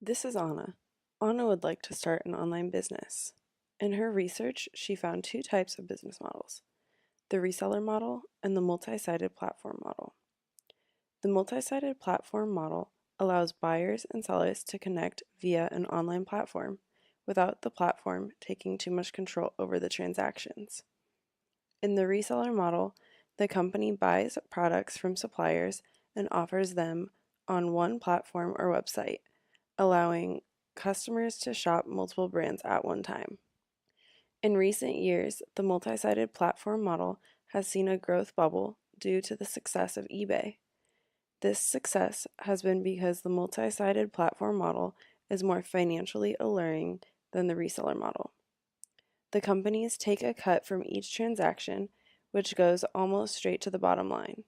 This is Anna. Anna would like to start an online business. In her research, she found two types of business models, the reseller model and the multi-sided platform model. The multi-sided platform model allows buyers and sellers to connect via an online platform without the platform taking too much control over the transactions. In the reseller model, the company buys products from suppliers and offers them on one platform or website, allowing customers to shop multiple brands at one time. In recent years, the multi-sided platform model has seen a growth bubble due to the success of eBay. This success has been because the multi-sided platform model is more financially alluring than the reseller model. The companies take a cut from each transaction, which goes almost straight to the bottom line.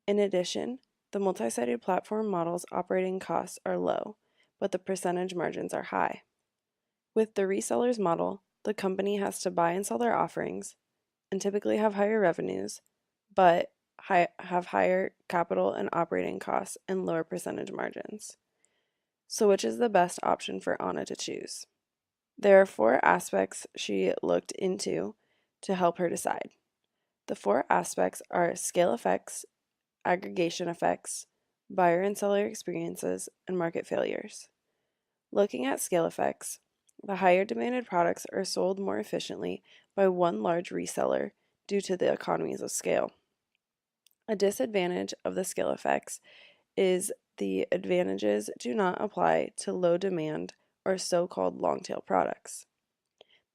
In addition, the multi-sided platform model's operating costs are low, but the percentage margins are high. With the reseller's model, the company has to buy and sell their offerings and typically have higher revenues, but have higher capital and operating costs and lower percentage margins. So, which is the best option for Anna to choose? There are four aspects she looked into to help her decide. The four aspects are scale effects, aggregation effects, buyer and seller experiences, and market failures. Looking at scale effects, the higher demanded products are sold more efficiently by one large reseller due to the economies of scale. A disadvantage of the scale effects is the advantages do not apply to low demand or so-called long-tail products.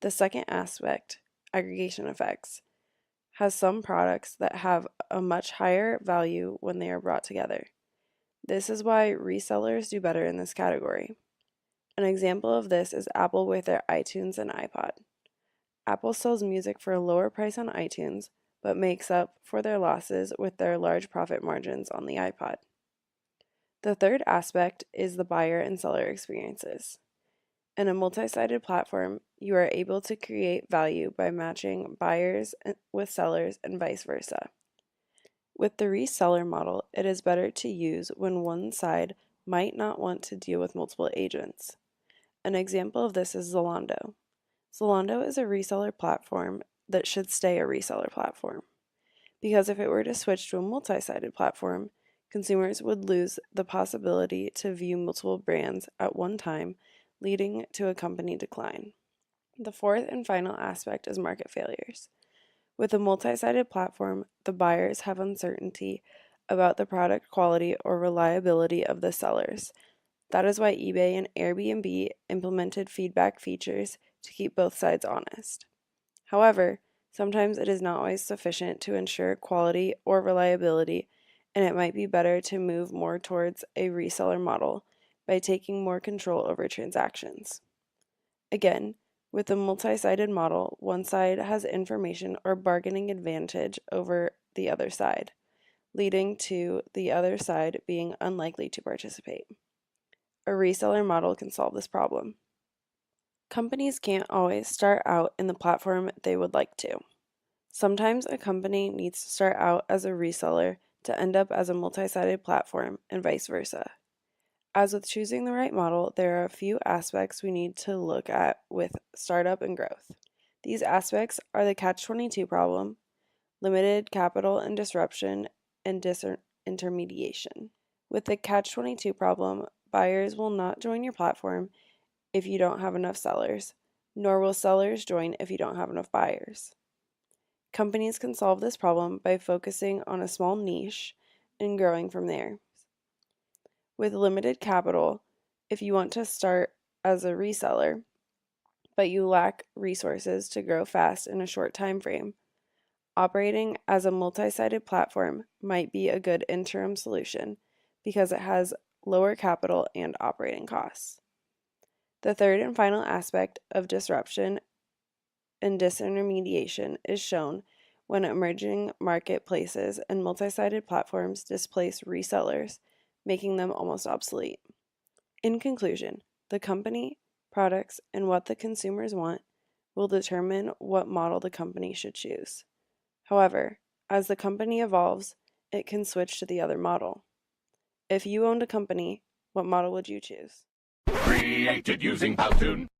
The second aspect, aggregation effects, has some products that have a much higher value when they are brought together. This is why resellers do better in this category. An example of this is Apple with their iTunes and iPod. Apple sells music for a lower price on iTunes, but makes up for their losses with their large profit margins on the iPod. The third aspect is the buyer and seller experiences. In a multi-sided platform, you are able to create value by matching buyers with sellers and vice versa. With the reseller model, it is better to use when one side might not want to deal with multiple agents. An example of this is Zalando. Zalando is a reseller platform that should stay a reseller platform, because if it were to switch to a multi-sided platform, consumers would lose the possibility to view multiple brands at one time, leading to a company decline. The fourth and final aspect is market failures. With a multi-sided platform, the buyers have uncertainty about the product quality or reliability of the sellers. That is why eBay and Airbnb implemented feedback features to keep both sides honest. However, sometimes it is not always sufficient to ensure quality or reliability, and it might be better to move more towards a reseller model by taking more control over transactions. Again, with a multi-sided model, one side has information or bargaining advantage over the other side, leading to the other side being unlikely to participate. A reseller model can solve this problem. Companies can't always start out in the platform they would like to. Sometimes a company needs to start out as a reseller to end up as a multi-sided platform and vice versa. As with choosing the right model, there are a few aspects we need to look at with startup and growth. These aspects are the catch-22 problem, limited capital and disruption, and disintermediation. With the catch-22 problem, buyers will not join your platform if you don't have enough sellers, nor will sellers join if you don't have enough buyers. Companies can solve this problem by focusing on a small niche and growing from there. With limited capital, if you want to start as a reseller, but you lack resources to grow fast in a short time frame, operating as a multi-sided platform might be a good interim solution because it has lower capital and operating costs. The third and final aspect of disruption and disintermediation is shown when emerging marketplaces and multi-sided platforms displace resellers, making them almost obsolete. In conclusion, the company, products, and what the consumers want will determine what model the company should choose. However, as the company evolves, it can switch to the other model. If you owned a company, what model would you choose? created using Powtoon.